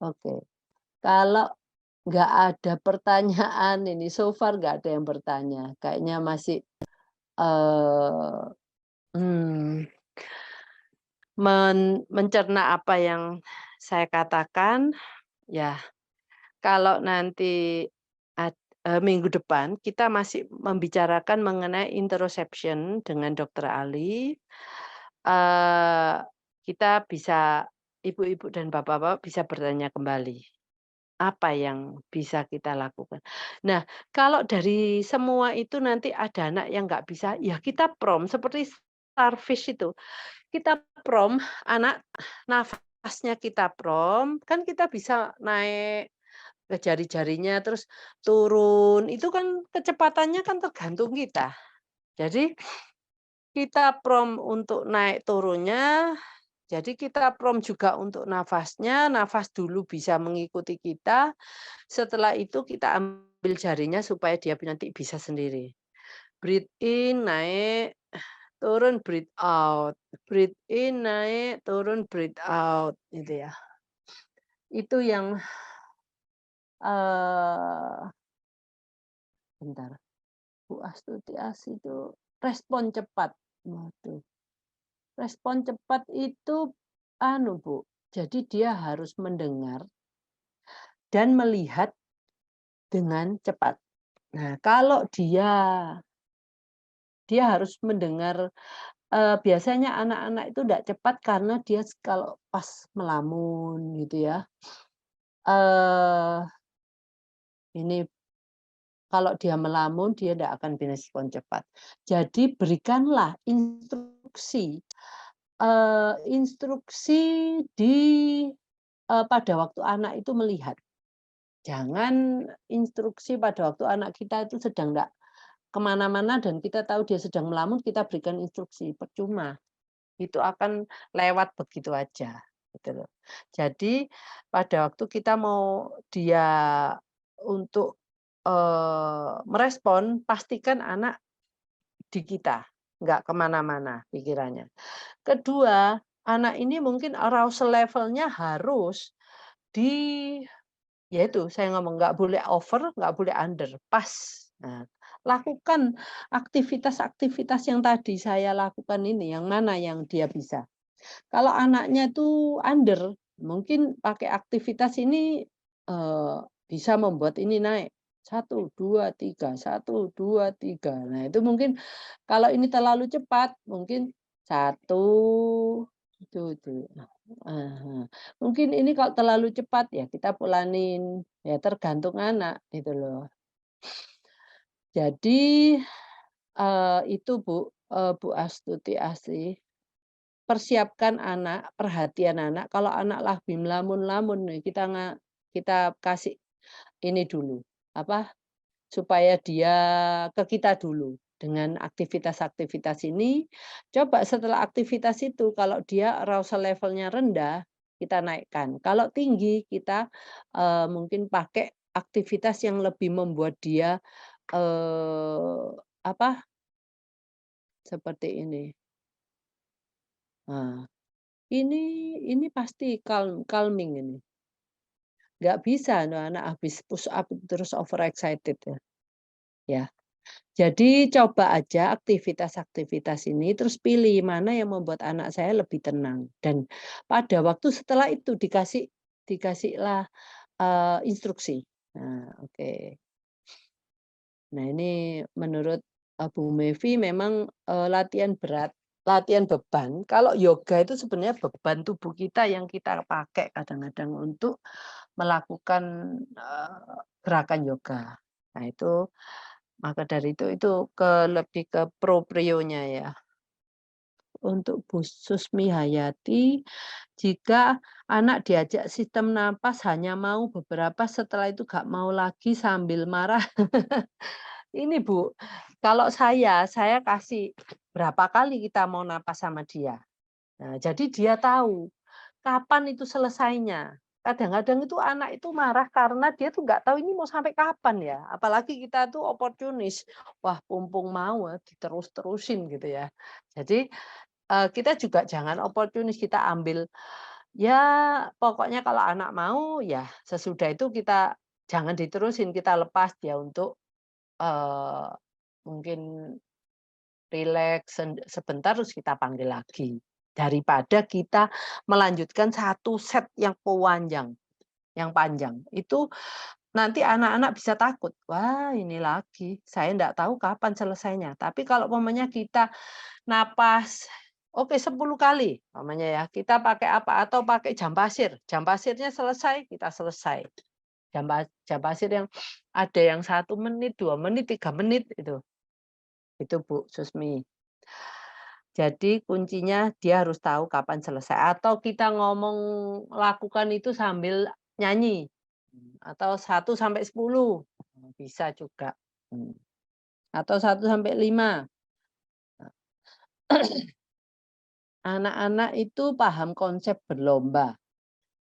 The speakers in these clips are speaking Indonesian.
Oke. Kalau nggak ada pertanyaan ini, so far nggak ada yang bertanya. Kayaknya masih, eee, mmm, mencerna apa yang saya katakan, ya kalau nanti minggu depan kita masih membicarakan mengenai interoception dengan dokter Ali, eee, kita bisa ibu-ibu dan bapak-bapak bisa bertanya kembali. Apa yang bisa kita lakukan. Nah, kalau dari semua itu nanti ada anak yang nggak bisa, ya kita prompt seperti starfish itu. Kita prompt anak, nafasnya kita prompt, kan kita bisa naik ke jari-jarinya, terus turun, itu kan kecepatannya kan tergantung kita. Jadi kita prompt untuk naik turunnya, jadi kita prompt juga untuk nafasnya, nafas dulu bisa mengikuti kita, setelah itu kita ambil jarinya supaya dia nanti bisa sendiri. Breathe in, naik, turun, breathe out. Breathe in, naik, turun, breathe out, gitu ya. Itu yang, eee, bentar, Bu Astuti Asih itu respon cepat. Waduh, respon cepat itu anu, Bu, jadi dia harus mendengar dan melihat dengan cepat. Nah, kalau dia harus mendengar, biasanya anak-anak itu tidak cepat karena dia kalau pas melamun gitu ya, eee, ini kalau dia melamun dia tidak akan respon cepat. Jadi berikanlah instruksi di pada waktu anak itu melihat. Jangan instruksi pada waktu anak kita itu sedang nggak kemana-mana dan kita tahu dia sedang melamun, kita berikan instruksi, percuma. Itu akan lewat begitu aja, gitu loh. Jadi pada waktu kita mau dia untuk, merespon, pastikan anak di kita, nggak kemana-mana pikirannya. Kedua, anak ini mungkin arousal level-nya harus di ya itu saya ngomong nggak boleh over, nggak boleh under, pas. Nah, lakukan aktivitas-aktivitas yang tadi saya lakukan ini, yang mana yang dia bisa. Kalau anaknya itu under, mungkin pakai aktivitas ini, eee, bisa membuat ini naik, satu 2 3 1 2 3. Nah, itu mungkin kalau ini terlalu cepat, mungkin satu itu. Heeh. Mungkin ini kalau terlalu cepat, ya kita pelanin, ya tergantung anak, gitu loh. Jadi, itu Bu Astuti Asih. Persiapkan anak, perhatian anak, kalau anak lagi melamun-lamun nih, kita kasih ini dulu, apa, supaya dia ke kita dulu dengan aktivitas-aktivitas ini. Coba setelah aktivitas itu kalau dia arousal level-nya rendah, kita naikkan. Kalau tinggi kita, mungkin pakai aktivitas yang lebih membuat dia, apa, seperti ini. Nah, ini pasti calming ini. Nggak bisa anak habis push up terus overexcited ya, ya. Jadi coba aja aktivitas-aktivitas ini, terus pilih mana yang membuat anak saya lebih tenang. Dan pada waktu setelah itu dikasihlah, instruksi. Nah, oke. Nah, ini menurut, Bu Mevi memang, latihan berat, latihan beban. Kalau yoga itu sebenarnya beban tubuh kita yang kita pakai kadang-kadang untuk melakukan, gerakan yoga. Nah itu, maka dari itu lebih ke proprionya ya. Untuk Bu Susmi Hayati, jika anak diajak sistem napas hanya mau beberapa, setelah itu gak mau lagi sambil marah. Ini Bu, kalau saya kasih berapa kali kita mau napas sama dia. Nah, jadi dia tahu kapan itu selesainya. Kadang-kadang itu anak itu marah karena dia tuh nggak tahu ini mau sampai kapan ya. Apalagi kita tuh oportunis. Wah, mumpung mau diterus-terusin gitu ya. Jadi kita juga jangan oportunis, kita ambil Ya, pokoknya kalau anak mau, ya sesudah itu kita jangan diterusin, kita lepas dia untuk, eee, mungkin rileks sebentar terus kita panggil lagi. Daripada kita melanjutkan satu set yang panjang. Itu nanti anak-anak bisa takut, "Wah ini lagi, saya ndak tahu kapan selesainya." Tapi kalau umpamanya kita napas, oke 10 kali umpamanya ya, kita pakai apa, atau pakai jam pasirnya selesai, kita selesai. Jam pasir yang ada yang 1 menit, 2 menit, 3 menit itu Bu Susmi. Jadi kuncinya dia harus tahu kapan selesai, atau kita ngomong lakukan itu sambil nyanyi, atau 1 sampai 10, bisa juga, mmm, atau 1 sampai 5. Anak-anak itu paham konsep berlomba.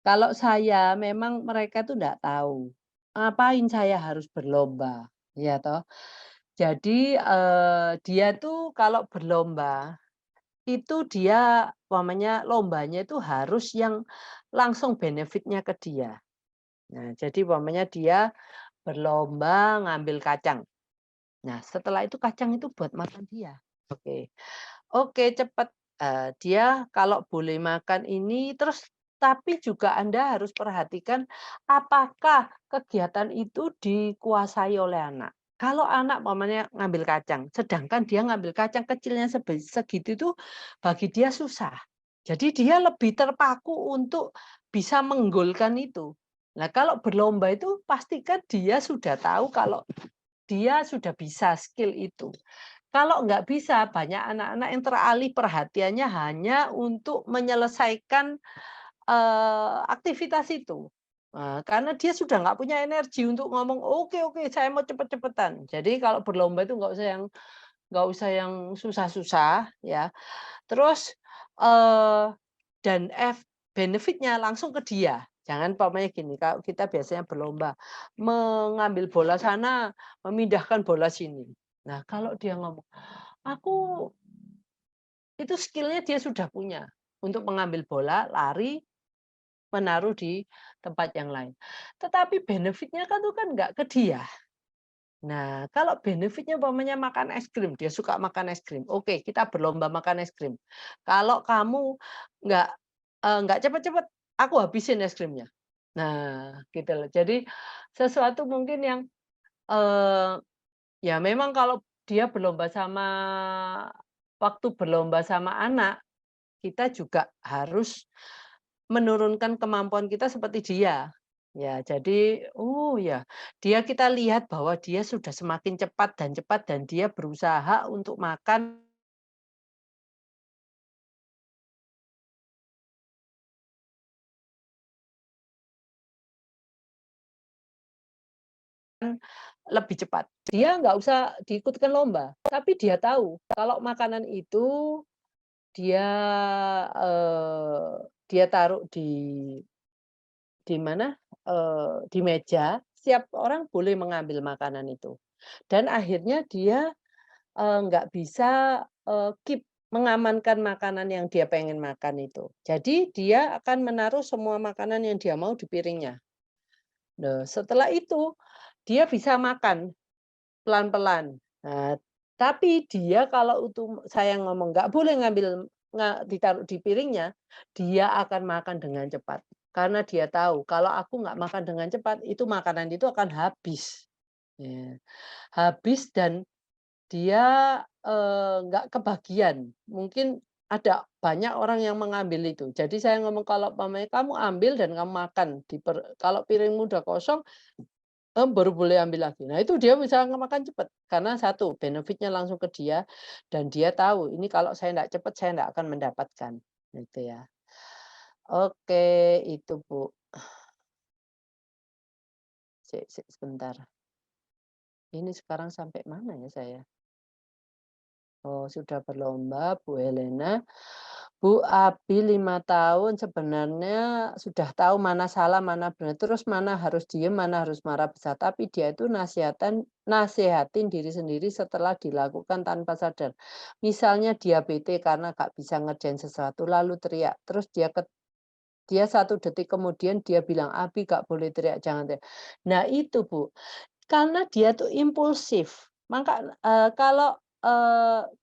Kalau saya memang mereka tuh nggak tahu, ngapain saya harus berlomba, ya toh. Jadi, dia tuh kalau berlomba, itu dia umpamanya lombanya itu harus yang langsung benefitnya ke dia. Nah, jadi umpamanya dia berlomba ngambil kacang. Nah, setelah itu kacang itu buat makan dia. Oke. Oke, cepet, dia kalau boleh makan ini terus, tapi juga Anda harus perhatikan apakah kegiatan itu dikuasai oleh anak. Kalau anak umpamanya ngambil kacang, sedangkan dia ngambil kacang kecilnya segitu itu bagi dia susah. Jadi dia lebih terpaku untuk bisa menggolkan itu. Nah, kalau berlomba itu pastikan dia sudah tahu kalau dia sudah bisa skill itu. Kalau nggak bisa, banyak anak-anak yang teralih perhatiannya hanya untuk menyelesaikan, aktivitas itu. Karena dia sudah nggak punya energi untuk ngomong, "Oke oke, saya mau cepet-cepetan." Jadi kalau berlomba itu nggak usah yang susah-susah ya. Terus, eee, dan benefit-nya langsung ke dia. Jangan umpamanya gini, kalau kita biasanya berlomba, mengambil bola sana, memindahkan bola sini. Nah, kalau dia ngomong, "Aku" itu skill-nya dia sudah punya, untuk mengambil bola, lari, menaruh di tempat yang lain. Tetapi benefit-nya kan itu kan nggak ke dia. Nah, kalau benefit-nya umpamanya makan es krim, dia suka makan es krim, oke kita berlomba makan es krim. Kalau kamu nggak, nggak cepet-cepet, aku habisin es krimnya. Nah, gitu loh. Jadi sesuatu mungkin yang, eee, ya memang kalau dia waktu berlomba sama anak, kita juga harus menurunkan kemampuan kita seperti dia. Ya, jadi, oh ya, kita lihat bahwa dia sudah semakin cepat dan dia berusaha untuk makan lebih cepat. Dia nggak usah diikutkan lomba, tapi dia tahu kalau makanan itu dia, dia taruh di mana, di meja, setiap orang boleh mengambil makanan itu. Dan akhirnya dia, nggak bisa, keep mengamankan makanan yang dia pengen makan itu. Jadi dia akan menaruh semua makanan yang dia mau di piringnya. Nah, setelah itu dia bisa makan pelan-pelan. Nah, tapi dia kalau itu saya ngomong nggak boleh ditaruh di piringnya, dia akan makan dengan cepat. Karena dia tahu kalau aku nggak makan dengan cepat, itu makanan itu akan habis. Ya, habis dan dia, nggak kebagian. Mungkin ada banyak orang yang mengambil itu. Jadi saya ngomong, "Kalau umpamanya kamu ambil dan kamu makan kalau piringmu udah kosong, baru boleh ambil lagi." Nah, itu dia bisa makan cepet, karena satu, benefit-nya langsung ke dia, dan dia tahu, ini kalau saya ndak cepet, saya ndak akan mendapatkan, gitu ya. Oke, itu Bu. Sebentar. Ini sekarang sampai mana ya saya? Oh, sudah berlomba, Bu Helena. Bu Abi 5 tahun sebenarnya sudah tahu mana salah, mana benar, terus mana harus diem, mana harus marah besar. Tapi dia itu nasehatin diri sendiri setelah dilakukan tanpa sadar. Misalnya dia bete karena gak bisa ngerjain sesuatu, lalu teriak. Terus dia Dia 1 detik kemudian dia bilang, "Abi nggak boleh teriak, jangan teriak." Nah itu, Bu, karena dia tuh impulsif. Kalau,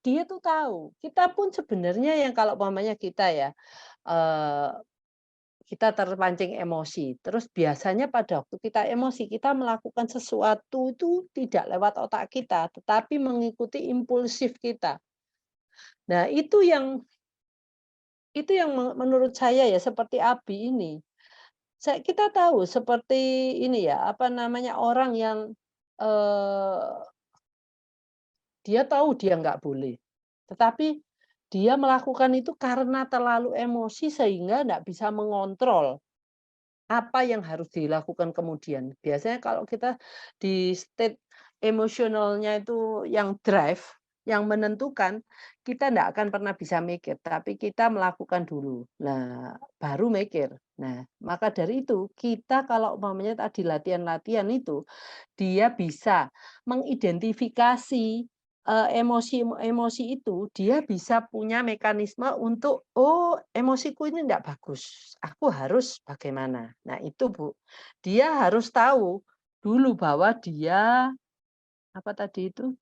dia tuh tahu, kita pun sebenarnya yang kalau umpamanya kita ya, eee, kita terpancing emosi, terus biasanya pada waktu kita emosi, kita melakukan sesuatu itu tidak lewat otak kita, tetapi mengikuti impulsif kita. Nah itu yang menurut saya ya seperti Abi ini. Kita tahu seperti ini ya, apa namanya, orang yang, eee, dia tahu dia nggak boleh, tetapi dia melakukan itu karena terlalu emosi sehingga nggak bisa mengontrol apa yang harus dilakukan kemudian. Biasanya kalau kita di state emosionalnya itu yang drive, yang menentukan, kita ndak akan pernah bisa mikir, tapi kita melakukan dulu. Nah, baru mikir. Nah, maka dari itu, kita kalau umpamanya tadi latihan-latihan itu, dia bisa mengidentifikasi, emosi itu, dia bisa punya mekanisme untuk, "Oh, emosiku ini tidak bagus, aku harus bagaimana?" Nah itu, Bu, dia harus tahu dulu bahwa dia, apa tadi itu,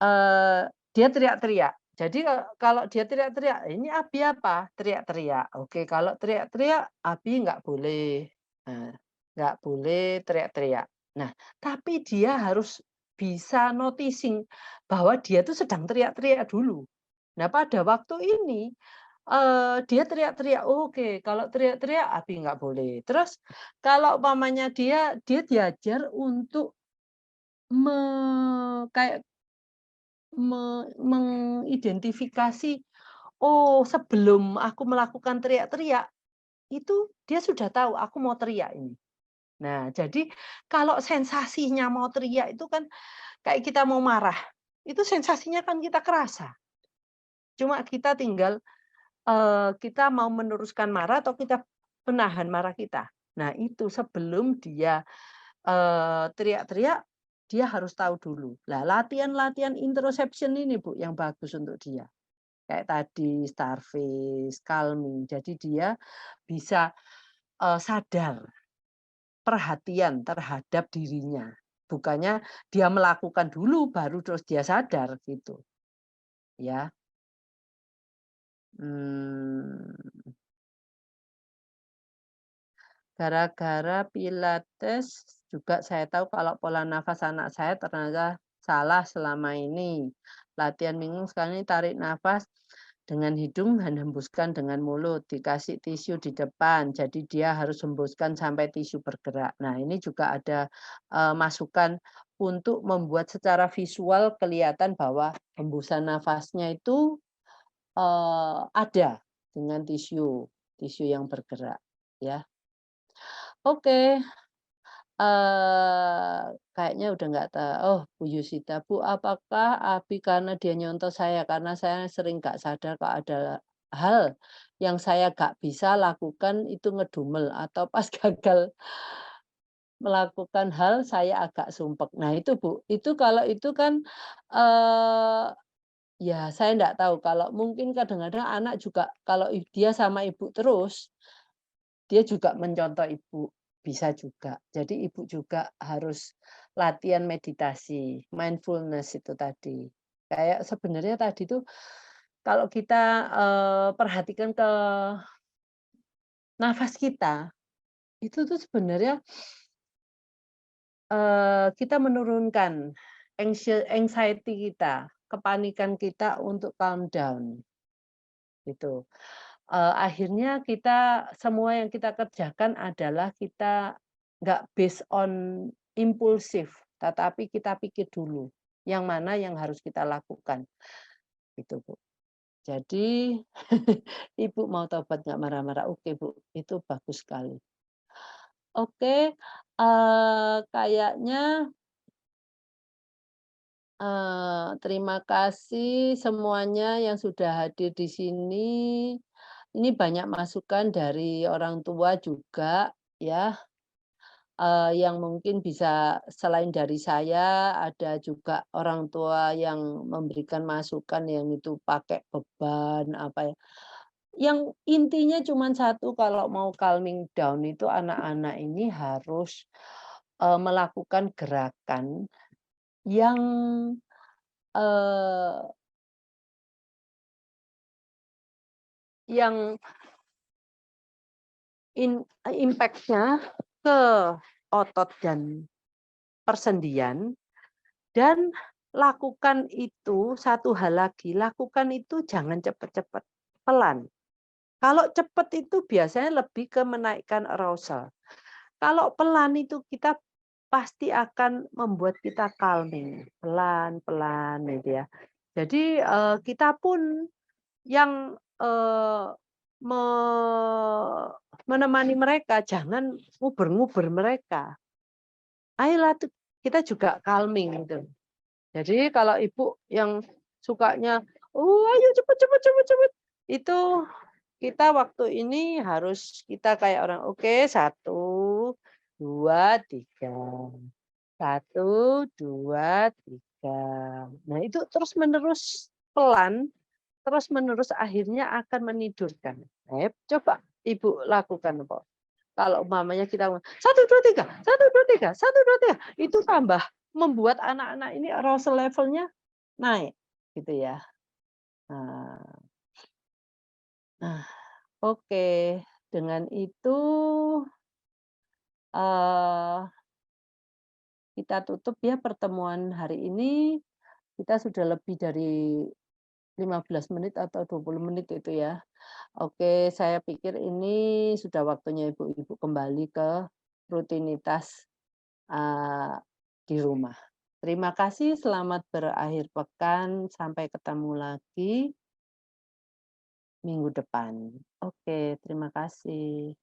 Eee, dia teriak-teriak. Jadi kalau dia teriak-teriak, "Ini Abi apa?" Teriak-teriak. Oke, kalau teriak-teriak, Abi nggak boleh, nggak boleh teriak-teriak. Nah, tapi dia harus bisa noticing bahwa dia tuh sedang teriak-teriak dulu. Nah, pada waktu ini, dia teriak-teriak, oke, kalau teriak-teriak Abi nggak boleh. Terus kalau umpamanya dia diajar untuk kayak mengidentifikasi, oh sebelum aku melakukan teriak-teriak, itu dia sudah tahu aku mau teriak ini. Nah, jadi kalau sensasinya mau teriak itu kan kayak kita mau marah, itu sensasinya kan kita kerasa. Cuma kita tinggal, kita mau meneruskan marah atau kita menahan marah kita. Nah itu sebelum dia, teriak-teriak, dia harus tahu dulu. Lah latihan-latihan introspection ini Bu yang bagus untuk dia. Kayak tadi starfish, calming. Jadi dia bisa, sadar, perhatian terhadap dirinya. Bukannya dia melakukan dulu baru terus dia sadar gitu, ya. Mmm, gara-gara pilates juga saya tahu kalau pola nafas anak saya ternyata salah selama ini. Latihan bingung sekali tarik nafas dengan hidung dan hembuskan dengan mulut, dikasih tisu di depan, jadi dia harus hembuskan sampai tisu bergerak. Nah, ini juga ada, masukan untuk membuat secara visual kelihatan bahwa hembusan nafasnya itu, ada dengan tisu, tisu yang bergerak, ya. Oke, kayaknya udah nggak oh, Bu Yusita, Bu, apakah Abi karena dia nyontoh saya, karena saya sering nggak sadar kalau ada hal yang saya nggak bisa lakukan itu ngedumel atau pas gagal melakukan hal saya agak sumpek. Nah itu, Bu, itu kalau itu kan, eee, ya saya nggak tahu kalau mungkin kadang-kadang anak juga kalau dia sama ibu terus, dia juga mencontoh ibu, bisa juga. Jadi ibu juga harus latihan meditasi, mindfulness itu tadi. Kayak sebenarnya tadi tuh kalau kita, perhatikan ke nafas kita, itu tuh sebenarnya, kita menurunkan anxiety kita, kepanikan kita untuk calm down, gitu. Akhirnya kita semua yang kita kerjakan adalah kita nggak based on impulsif, tetapi kita pikir dulu, yang mana yang harus kita lakukan, gitu, Bu. Jadi Ibu mau tobat nggak marah-marah, oke, Bu, itu bagus sekali. Oke, kayaknya, terima kasih semuanya yang sudah hadir di sini. Ini banyak masukan dari orang tua juga, ya. yang mungkin bisa selain dari saya, ada juga orang tua yang memberikan masukan yang itu pakai beban, apa ya, yang intinya cuman satu, kalau mau calming down itu anak-anak ini harus, melakukan gerakan yang, eee, yang impact-nya ke otot dan persendian. Dan lakukan itu, satu hal lagi, lakukan itu jangan cepet-cepet, pelan. Kalau cepet itu biasanya lebih ke menaikkan arousal. Kalau pelan itu kita pasti akan membuat kita calming, pelan-pelan gitu ya. Jadi, kita pun yang, me menemani mereka, jangan nguber-nguber mereka. Ayolah kita juga calming gitu. Jadi kalau ibu yang sukanya, "Oh, ayo cepet cepet cepet cepet," itu kita waktu ini harus kita kayak orang, "Oke, satu 2 3 satu 2 3." Nah, itu terus-menerus pelan, terus-menerus akhirnya akan menidurkan. Coba ibu lakukan, kok. Kalau umpamanya kita satu 2 3 satu 2 3 satu 2 3 itu tambah membuat anak-anak ini arousal level-nya naik, gitu ya. Nah nah, oke. Dengan itu, eee, kita tutup ya pertemuan hari ini. Kita sudah lebih dari 15 menit atau 20 menit itu ya. Oke, saya pikir ini sudah waktunya ibu-ibu kembali ke rutinitas, eee, di rumah. Terima kasih, selamat berakhir pekan, sampai ketemu lagi minggu depan. Oke, terima kasih.